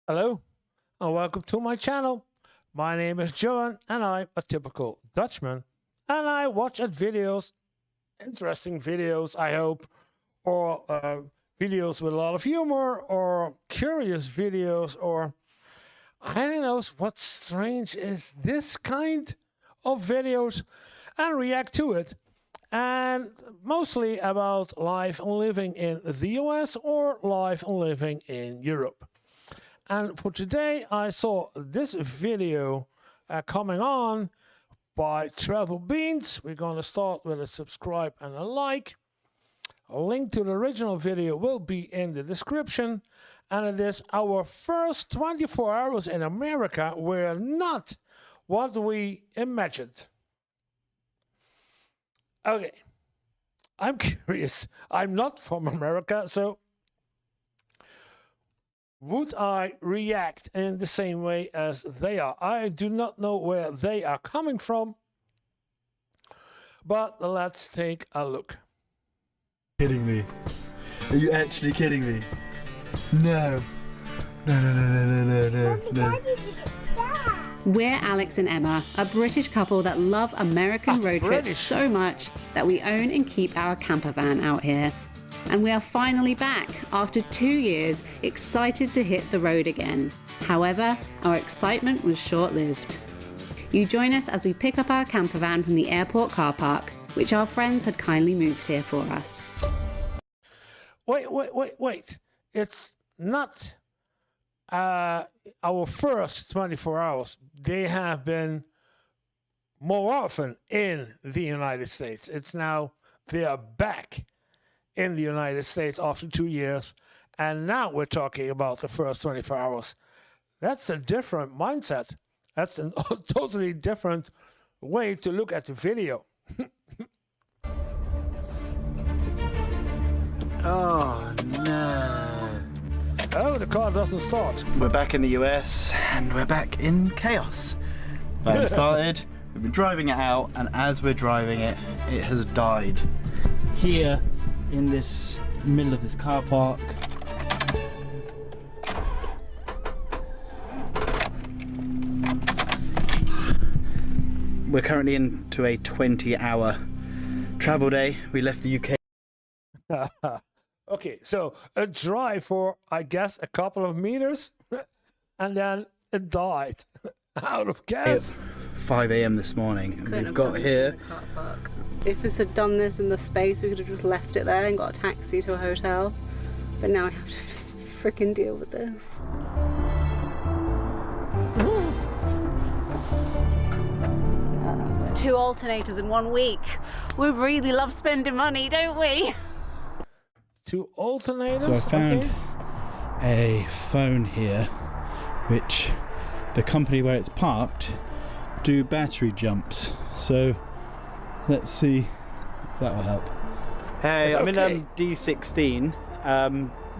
Hello and welcome to my channel. My name is Johan and I'm a typical Dutchman, and I watch at videos, interesting videos I hope, or videos with a lot of humor, or curious videos, or I don't know what strange is this kind of videos, and react to it. And mostly about life and living in the US or life and living in Europe. And for today, I saw this video coming on by Travel Beans. We're going to start with a subscribe and a like. A link to the original video will be in the description. And it is our first 24 hours in America were not what we imagined. Okay, I'm curious. I'm not from America, so would I react in the same way as they are? I do not know where they are coming from, but let's take a look. Kidding me? Are you actually kidding me? No. No. We're Alex and Emma, a British couple that love American road trips so much that we own and keep our camper van out here. And we are finally back, after 2 years, excited to hit the road again. However, our excitement was short-lived. You join us as we pick up our camper van from the airport car park, which our friends had kindly moved here for us. Wait. It's not our first 24 hours. They have been more often in the United States. It's now they are back in the United States after 2 years, and now we're talking about the first 24 hours. That's a different mindset. That's a totally different way to look at the video. Oh no. Oh, the car doesn't start. We're back in the US and we're back in chaos. Van started, we've been driving it out, and as we're driving it, it has died. Here in this middle of this car park. We're currently into a 20-hour travel day. We left the UK. Okay, so a drive for, I guess, a couple of meters, and then it died out of gas. 5 AM this morning, and we've got here. If this had done this in the space, we could have just left it there and got a taxi to a hotel. But now I have to freaking deal with this. Two alternators in 1 week. We really love spending money, don't we? 2 alternators? So I found a phone here, which the company where it's parked do battery jumps. So let's see if that will help. Hey, I'm in D16.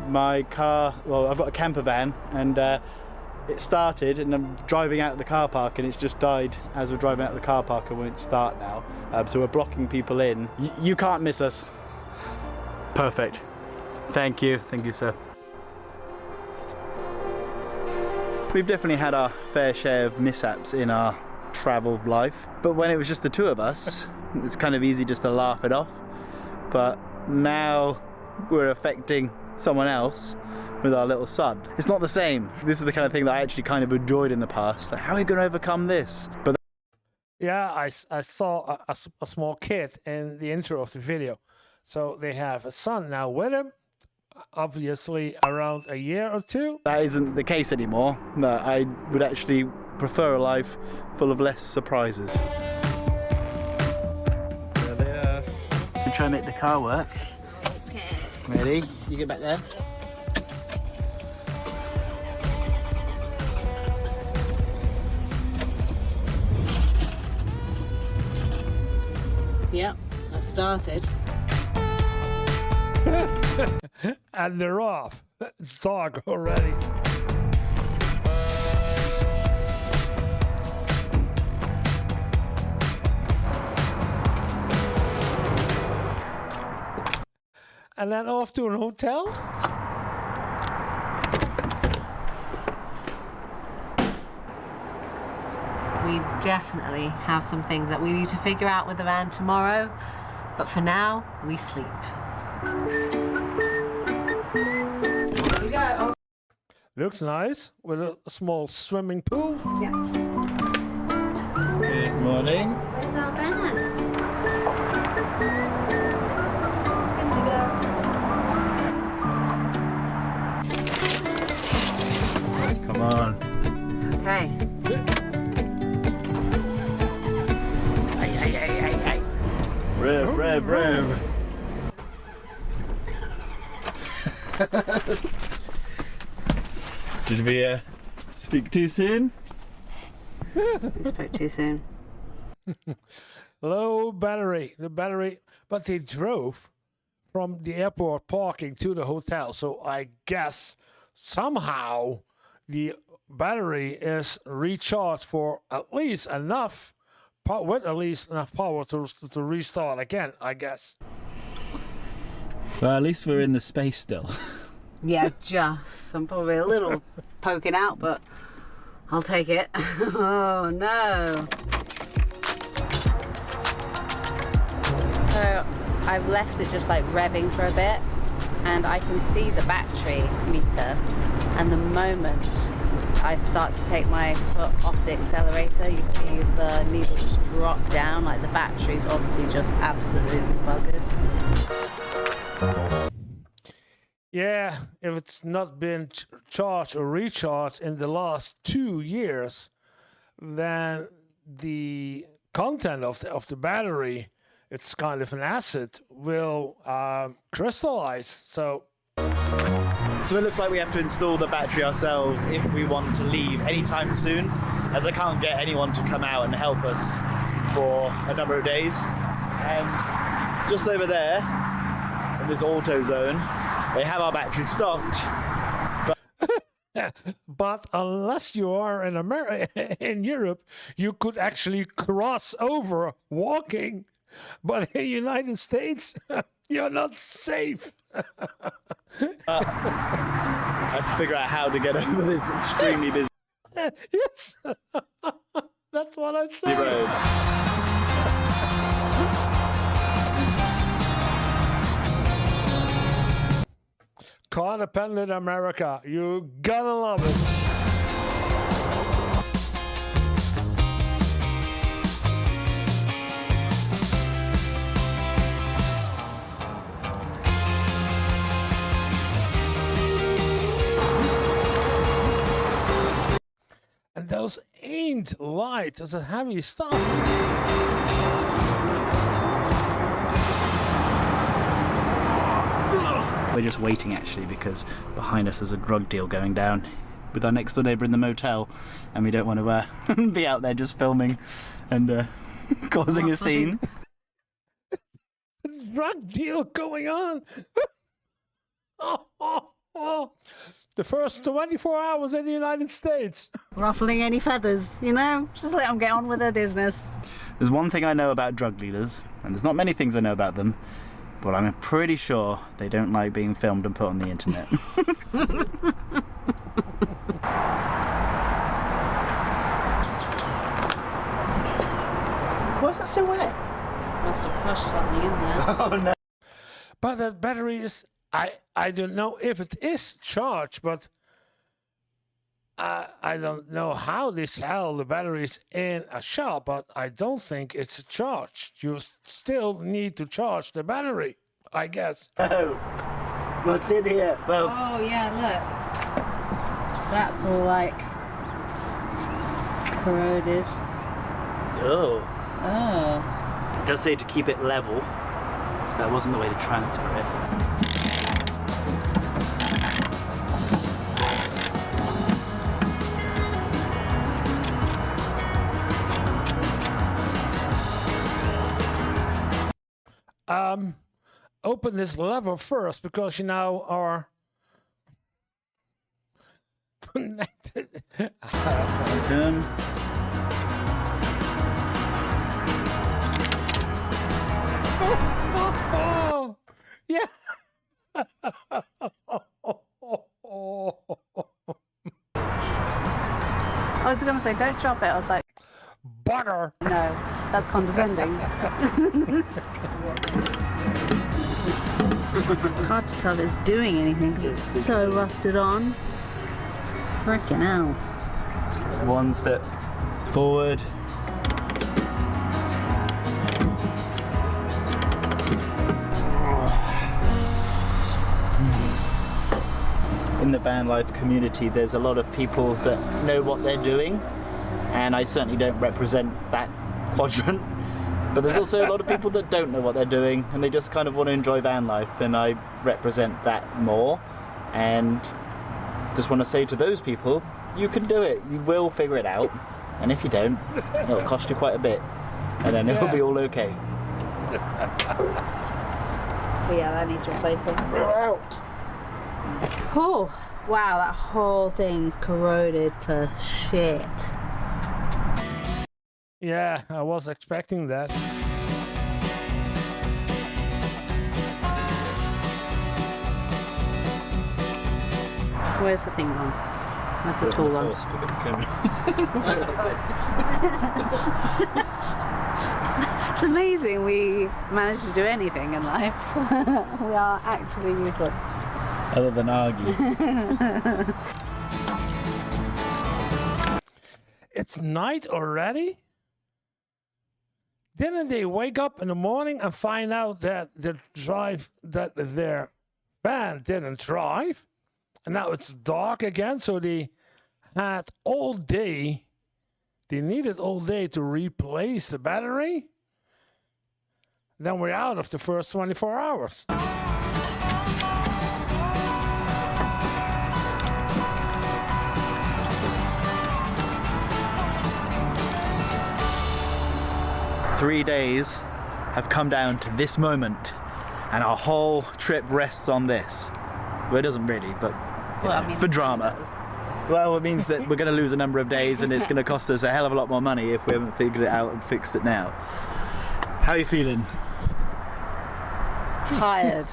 My car, well, I've got a camper van, and it started, and I'm driving out of the car park, and it's just died as we're driving out of the car park and won't start now. So we're blocking people in. You can't miss us. Perfect. Thank you, sir. We've definitely had our fair share of mishaps in our travel life, but when it was just the two of us, it's kind of easy just to laugh it off. But now we're affecting someone else with our little son. It's not the same. This is the kind of thing that I actually kind of enjoyed in the past. Like, how are we going to overcome this? But yeah, I saw a small kid in the intro of the video. So they have a son now with him, obviously around a year or two. That isn't the case anymore. No, I would actually prefer a life full of less surprises. There they are. We'll try and make the car work. Okay. Ready? You get back there. Yep, that started. And they're off. It's dark already. And then off to an hotel? we definitely have some things that we need to figure out with the van tomorrow. But for now, we sleep. Here we go. Looks nice with a small swimming pool. Yeah. Good morning. Where's our van? Come on. Okay. Rev. Did we speak too soon? Spoke too soon. Low battery. The battery, but they drove from the airport parking to the hotel. So I guess somehow the battery is recharged for at least enough with at least enough power to restart again, I guess. Well, at least we're in the space still. Yeah, just. I'm probably a little poking out, but I'll take it. Oh no. So I've left it just like revving for a bit, and I can see the battery meter, and the moment I start to take my foot off the accelerator, you see the needle just drop down, like the battery's obviously just absolutely buggered. Yeah, if it's not been charged or recharged in the last 2 years, then the content of the battery, it's kind of an acid, will crystallize. So it looks like we have to install the battery ourselves if we want to leave anytime soon, as I can't get anyone to come out and help us for a number of days. And just over there, in this auto zone, they have our battery stocked. but unless you are in in Europe, you could actually cross over walking. But in the United States, you're not safe. I have to figure out how to get over this extremely busy Yes, that's what I said. road. Codependent America, you gotta love it. And those ain't light, those are heavy stuff. We're just waiting actually because behind us there's a drug deal going down with our next door neighbour in the motel, and we don't want to be out there just filming and causing a scene. Drug deal going on. The first 24 hours in the United States. Ruffling any feathers, you know? Just let them get on with their business. There's one thing I know about drug dealers, and there's not many things I know about them, but I'm pretty sure they don't like being filmed and put on the internet. Why is that so wet? Must have crushed something in there. Oh no. But that battery is, I don't know if it is charged, but I don't know how they sell the batteries in a shop, but I don't think it's charged. You still need to charge the battery, I guess. Oh, what's in here? Well, Oh yeah, look. That's all like corroded. oh. Oh. It does say to keep it level, so that wasn't the way to transfer it. Open this lever first because you now are connected. Yeah. I was gonna say, don't drop it. I was like, bugger. No, that's condescending. It's hard to tell if it's doing anything because it's so rusted on. Frickin' hell. One step forward. In the van life community, there's a lot of people that know what they're doing, and I certainly don't represent that quadrant. But there's also a lot of people that don't know what they're doing, and they just kind of want to enjoy van life, and I represent that more. And just want to say to those people, you can do it. You will figure it out, and if you don't, it'll cost you quite a bit, and then it'll be all okay. Yeah, that needs replacing. We're out. Oh, wow, that whole thing's corroded to shit. Yeah, I was expecting that. Where's the thing gone? Where's the tool gone? It's amazing we managed to do anything in life. We are actually useless. Other than argue. It's night already? Didn't they wake up in the morning and find out that their van didn't drive? And now it's dark again, so they had all day. They needed all day to replace the battery. Then we're out of the first 24 hours. 3 days have come down to this moment, and our whole trip rests on this. Well, it doesn't really, but Well, I mean, for drama. Well, it means that we're going to lose a number of days, and it's going to cost us a hell of a lot more money if we haven't figured it out and fixed it now. How are you feeling? Tired.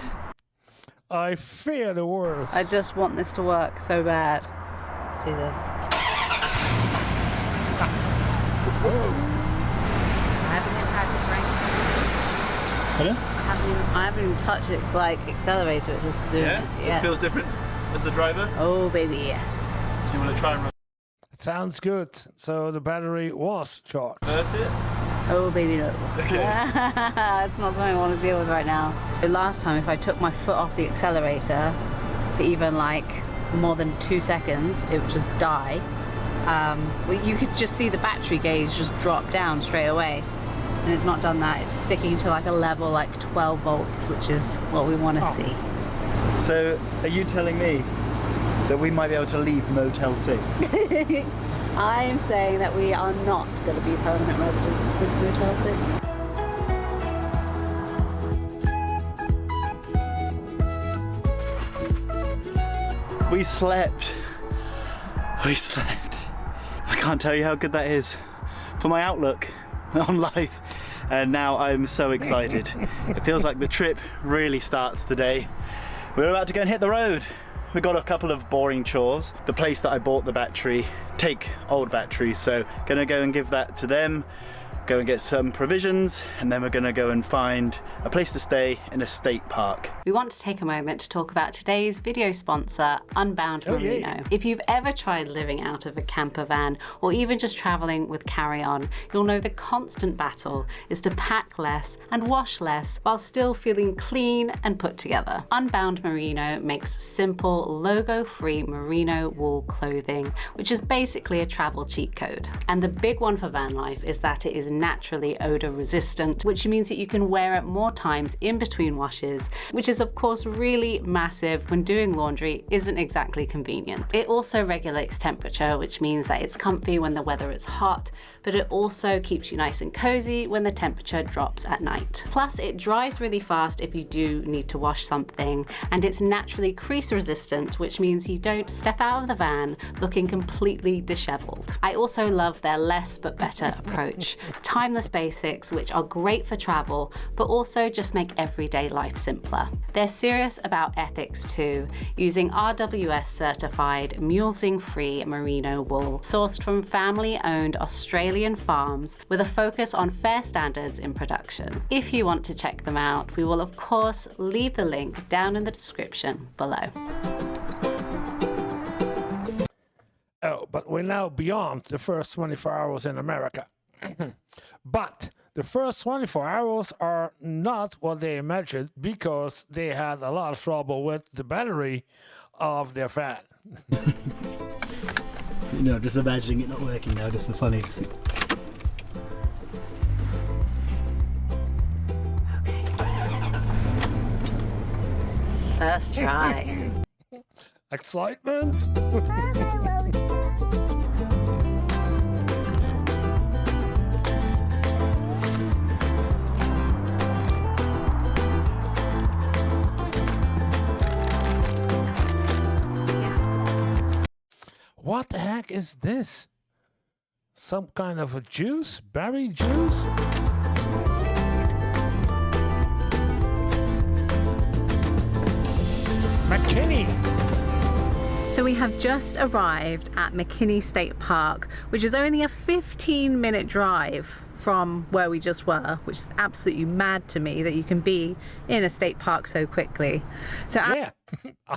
I fear the worst. I just want this to work so bad. Let's do this. Pardon? I haven't even touched it like accelerator, it just doing it. So it feels different as the driver? Oh baby, yes. Do you want to try and Sounds good. So the battery was charged. reverse it? Oh baby, no. Okay. It's not something I want to deal with right now. The last time, if I took my foot off the accelerator for even like more than 2 seconds, it would just die. Well, you could just see the battery gauge just drop down straight away. And it's not done that. It's sticking to like a level like 12 volts, which is what we want to see. So, are you telling me that we might be able to leave Motel 6? I'm saying that we are not going to be permanent residents of this Motel 6. We slept. We slept. I can't tell you how good that is for my outlook on life. And now I'm so excited. It feels like the trip really starts today. We're about to go and hit the road. We've got a couple of boring chores. The place that I bought the battery take old batteries, so gonna go and give that to them, go and get some provisions, and then we're gonna go and find a place to stay in a state park. We want to take a moment to talk about today's video sponsor, Unbound Merino. If you've ever tried living out of a camper van or even just traveling with carry-on, you'll know the constant battle is to pack less and wash less while still feeling clean and put together. Unbound Merino makes simple, logo-free merino wool clothing, which is basically a travel cheat code. And the big one for van life is that it is naturally odor resistant, which means that you can wear it more times in between washes, which is of course really massive when doing laundry isn't exactly convenient. It also regulates temperature, which means that it's comfy when the weather is hot, but it also keeps you nice and cozy when the temperature drops at night. Plus it dries really fast if you do need to wash something, and it's naturally crease resistant, which means you don't step out of the van looking completely really disheveled. I also love their less but better approach. Timeless basics, which are great for travel, but also just make everyday life simpler. They're serious about ethics too, using RWS certified, mulesing-free merino wool, sourced from family-owned Australian farms with a focus on fair standards in production. If you want to check them out, we will of course leave the link down in the description below. Oh, but we're now beyond the first 24 hours in America. But the first 24 hours are not what they imagined, because they had a lot of trouble with the battery of their fan. No, just imagining it not working now, just for funny. First try. Excitement. What the heck is this? Some kind of a juice? Berry juice? McKinney! So we have just arrived at McKinney State Park, which is only a 15-minute drive from where we just were, which is absolutely mad to me that you can be in a state park so quickly. So yeah,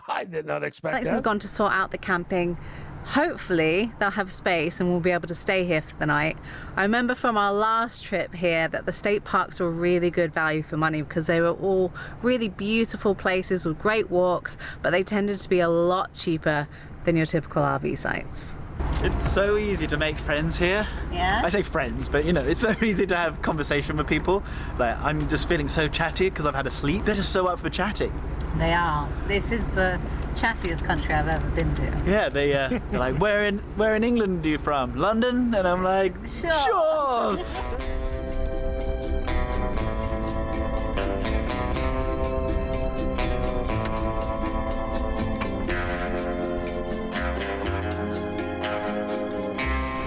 I did not expect Alex that. has gone to sort out the camping. Hopefully they'll have space and we'll be able to stay here for the night. I remember from our last trip here that the state parks were really good value for money, because they were all really beautiful places with great walks, but they tended to be a lot cheaper than your typical RV sites. It's so easy to make friends here. Yeah? I say friends, but you know, it's very easy to have conversation with people. Like, I'm just feeling so chatty because I've had a sleep. They're just so up for chatting. They are. This is the chattiest country I've ever been to. Yeah, they're like, where in England are you from? London? And I'm like, sure.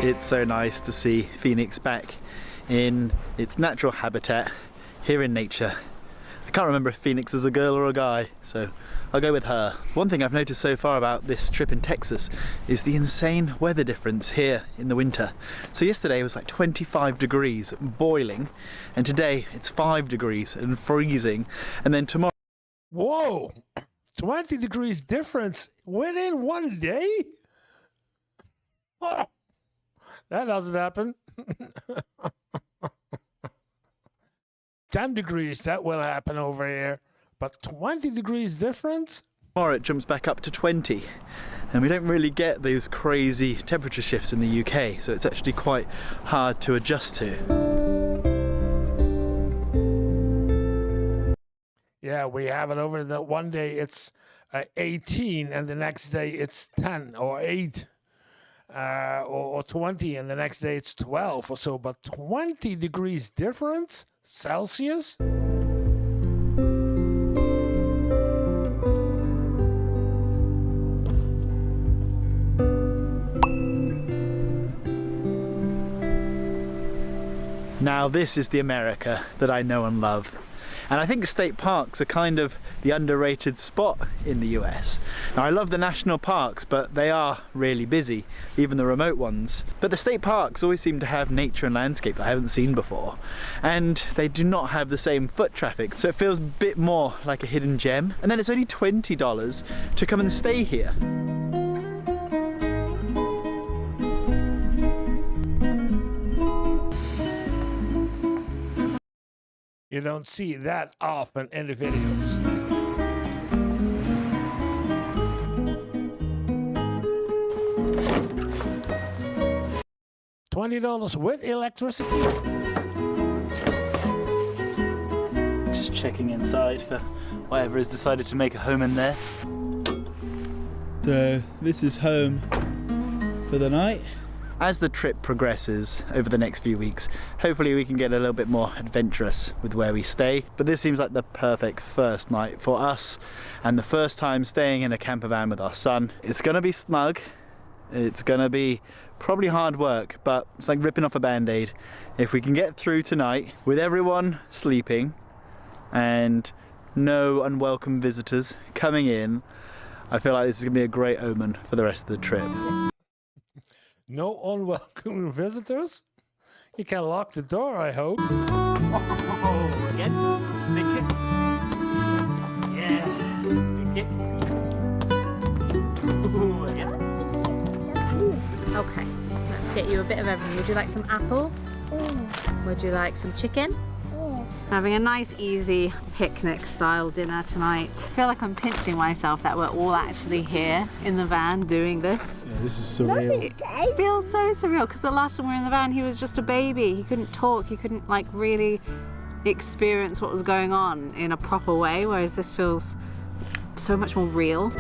It's so nice to see Phoenix back in its natural habitat here in nature. I can't remember if Phoenix is a girl or a guy, so I'll go with her. One thing I've noticed so far about this trip in Texas is the insane weather difference here in the winter. So yesterday it was like 25 degrees, boiling, and today it's 5 degrees and freezing, and then tomorrow... Whoa! 20 degrees difference within one day? Oh, that doesn't happen. 10 degrees, that will happen over here. But 20 degrees difference? Tomorrow it jumps back up to 20, and we don't really get those crazy temperature shifts in the UK, so it's actually quite hard to adjust to. Yeah, we have it over the one day it's 18 and the next day it's 10 or 8 or 20 and the next day it's 12 or so, but 20 degrees difference Celsius? Now this is the America that I know and love. And I think state parks are kind of the underrated spot in the US. Now I love the national parks, but they are really busy, even the remote ones. But the state parks always seem to have nature and landscape that I haven't seen before. And they do not have the same foot traffic, so it feels a bit more like a hidden gem. And then it's only $20 to come and stay here. You don't see that often in the videos. $20 with electricity? Just checking inside for whatever has decided to make a home in there. So this is home for the night. As the trip progresses over the next few weeks, hopefully we can get a little bit more adventurous with where we stay. But this seems like the perfect first night for us, and the first time staying in a camper van with our son. It's gonna be snug, It's gonna be probably hard work, but it's like ripping off a band-aid. If we can get through tonight with everyone sleeping and no unwelcome visitors coming in, I feel like this is gonna be a great omen for the rest of the trip. No unwelcome visitors? You can lock the door, I hope. Oh, again? Big kick. Yeah, big kick. Ooh, again. Okay, let's get you a bit of everything. Would you like some apple? Would you like some chicken? Having a nice, easy picnic-style dinner tonight. I feel like I'm pinching myself that we're all actually here in the van doing this. Yeah, this is surreal. It feels so surreal because the last time we were in the van, he was just a baby. He couldn't talk. He couldn't like really experience what was going on in a proper way, whereas this feels so much more real.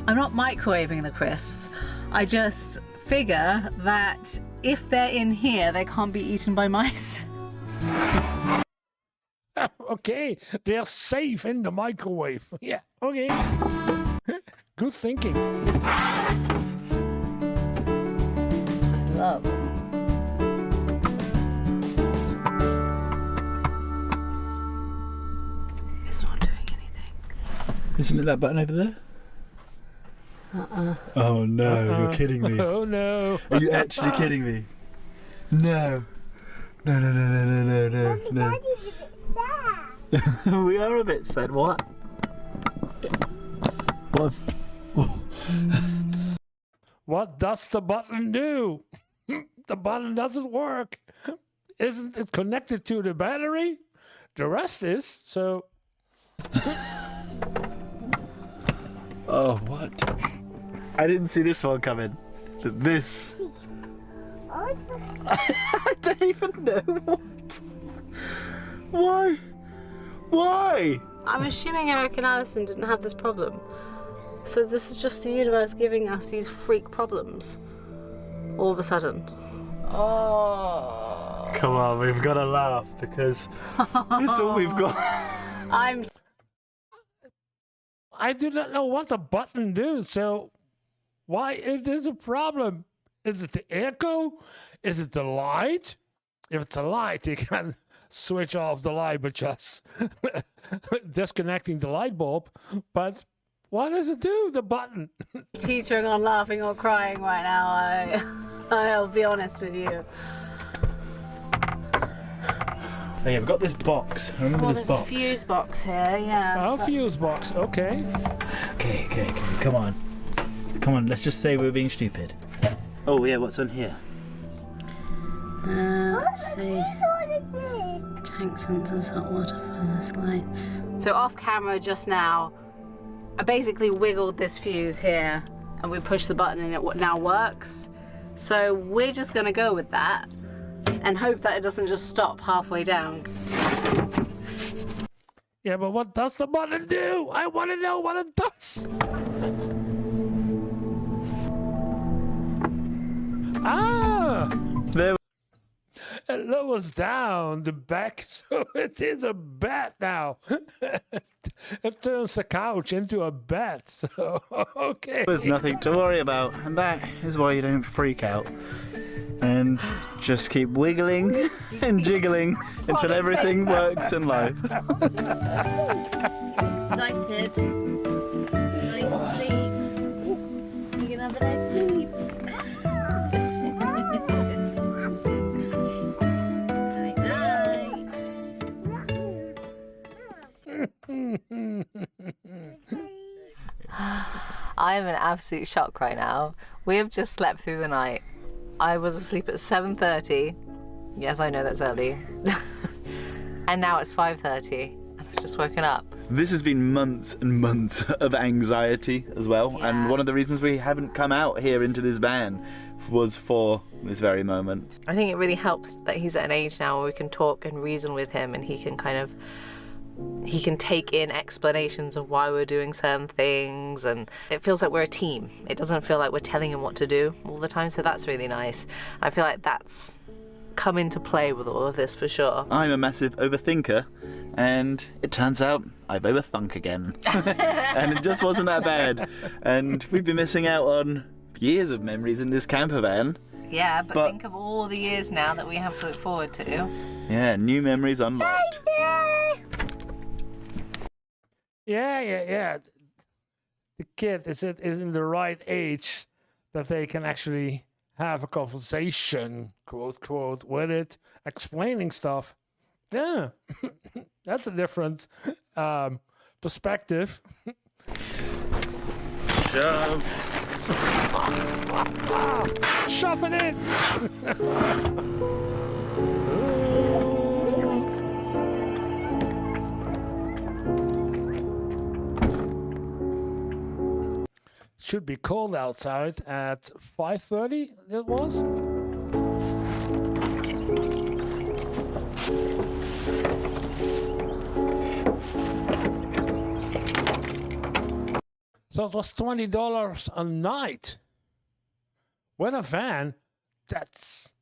I'm not microwaving the crisps. I just figure that if they're in here, they can't be eaten by mice. Okay, they're safe in the microwave. Yeah, okay. Good thinking. Love. It's not doing anything. Isn't it that button over there? Oh no, you're kidding me. Oh no. Are you actually kidding me? No. No, no, no, no, no, no, no, no. Daddy's a bit sad. We are a bit sad. What? What? What does the button do? The button doesn't work. Isn't it connected to the battery? The rest is, so... Oh, what? I didn't see this one coming. This. I don't even know what. Why? Why? I'm assuming Eric and Alison didn't have this problem. So this is just the universe giving us these freak problems. All of a sudden. Oh. Come on, we've got to laugh because it's all we've got. I do not know what the button do, so why if there's a problem? Is it the echo? Is it the light? If it's a light, you can switch off the light by just disconnecting the light bulb. But what does it do, the button? Teetering on laughing or crying right now, I'll be honest with you. Oh yeah, we've got this box. I remember this There's box. a fuse box here, yeah. Oh, fuse box, okay. Okay, come on. Come on, let's just say we're being stupid. Oh yeah, what's on here? Let's see. What is it? Tank sensors, hot water furnace lights. So off camera just now, I basically wiggled this fuse here and we pushed the button and it now works. So we're just gonna go with that and hope that it doesn't just stop halfway down. Yeah, but what does the button do? I want to know what it does. Ah! There. It lowers down the back, so it is a bed now. It turns the couch into a bed, so okay. There's nothing to worry about, and that is why you don't freak out. And just keep wiggling and jiggling until everything works in life. Excited. Nice sleep. You can have a nice sleep. I am in absolute shock right now. We have just slept through the night. I was asleep at 7:30. Yes, I know that's early. And now it's 5:30 and I've just woken up. This has been months and months of anxiety as well, Yeah. and one of the reasons we haven't come out here into this van was for this very moment. I think it really helps that he's at an age now where we can talk and reason with him and he can kind of he can take in explanations of why we're doing certain things, and it feels like we're a team. It doesn't feel like we're telling him what to do all the time, so that's really nice. I feel like that's come into play with all of this for sure. I'm a massive overthinker, and it turns out I've overthunk again. And it just wasn't that bad. And we've been missing out on years of memories in this camper van. Yeah, but think of all the years now that we have to look forward to. Yeah, new memories unlocked. Yeah. The kid is in the right age that they can actually have a conversation, quote, quote, with it, explaining stuff. Yeah, that's a different perspective. Shove. Shove it in! Should be cold outside at 5:30, it was. So it was $20 a night. With a van, that's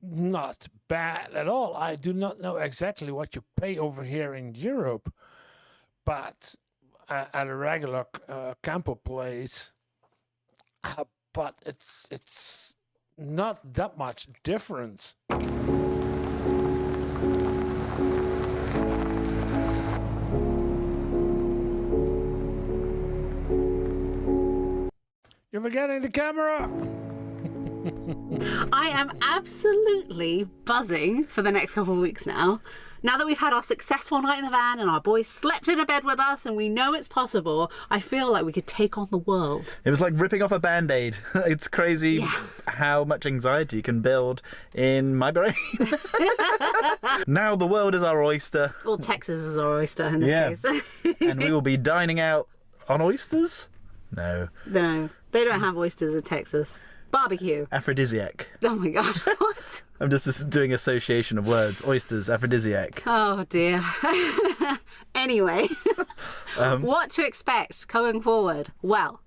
not bad at all. I do not know exactly what you pay over here in Europe, but at a regular camper place, but it's not that much difference. You're forgetting the camera. I am absolutely buzzing for the next couple of weeks now. Now that we've had our successful night in the van and our boys slept in a bed with us and we know it's possible, I feel like we could take on the world. It was like ripping off a Band-Aid. It's crazy how much anxiety you can build in my brain. Now the world is our oyster. Well, Texas is our oyster in this case. And we will be dining out on oysters? No. No, they don't have oysters in Texas. Barbecue. Aphrodisiac. Oh my God, what? I'm just doing association of words. Oysters, aphrodisiac. Oh dear. Anyway, what to expect going forward? Well,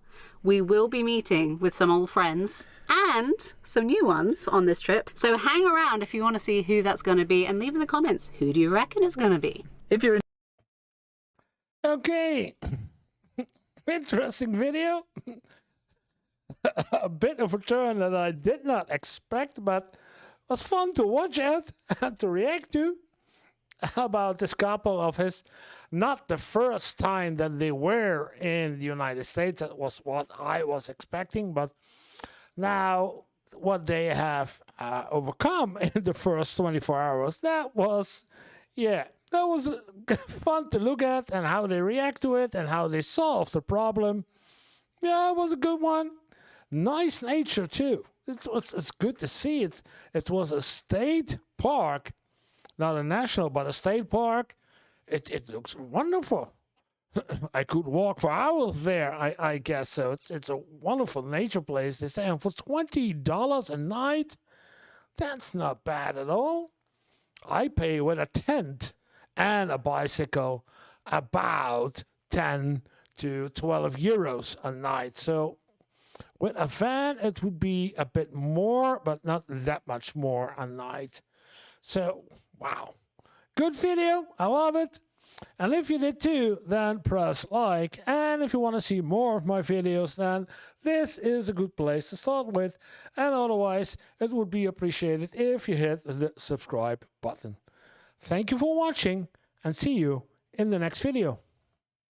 we will be meeting with some old friends and some new ones on this trip. So hang around if you want to see who that's going to be and leave in the comments, who do you reckon it's going to be? If you're Okay. Interesting video. A bit of a turn that I did not expect, but was fun to watch it and to react to. About this couple of his, not the first time that they were in the United States. That was what I was expecting, but now what they have overcome in the first 24 hours, that was fun to look at, and how they react to it and how they solve the problem. Yeah, it was a good one. Nice nature too. It's good to see. It was a state park, not a national, but a state park. It looks wonderful. I could walk for hours there, I guess. So it's a wonderful nature place. They say, and for $20 a night, that's not bad at all. I pay with a tent and a bicycle about 10 to 12 euros a night. So with a van, it would be a bit more, but not that much more a night. So, wow. Good video. I love it. And if you did too, then press like. And if you want to see more of my videos, then this is a good place to start with. And otherwise, it would be appreciated if you hit the subscribe button. Thank you for watching, and see you in the next video.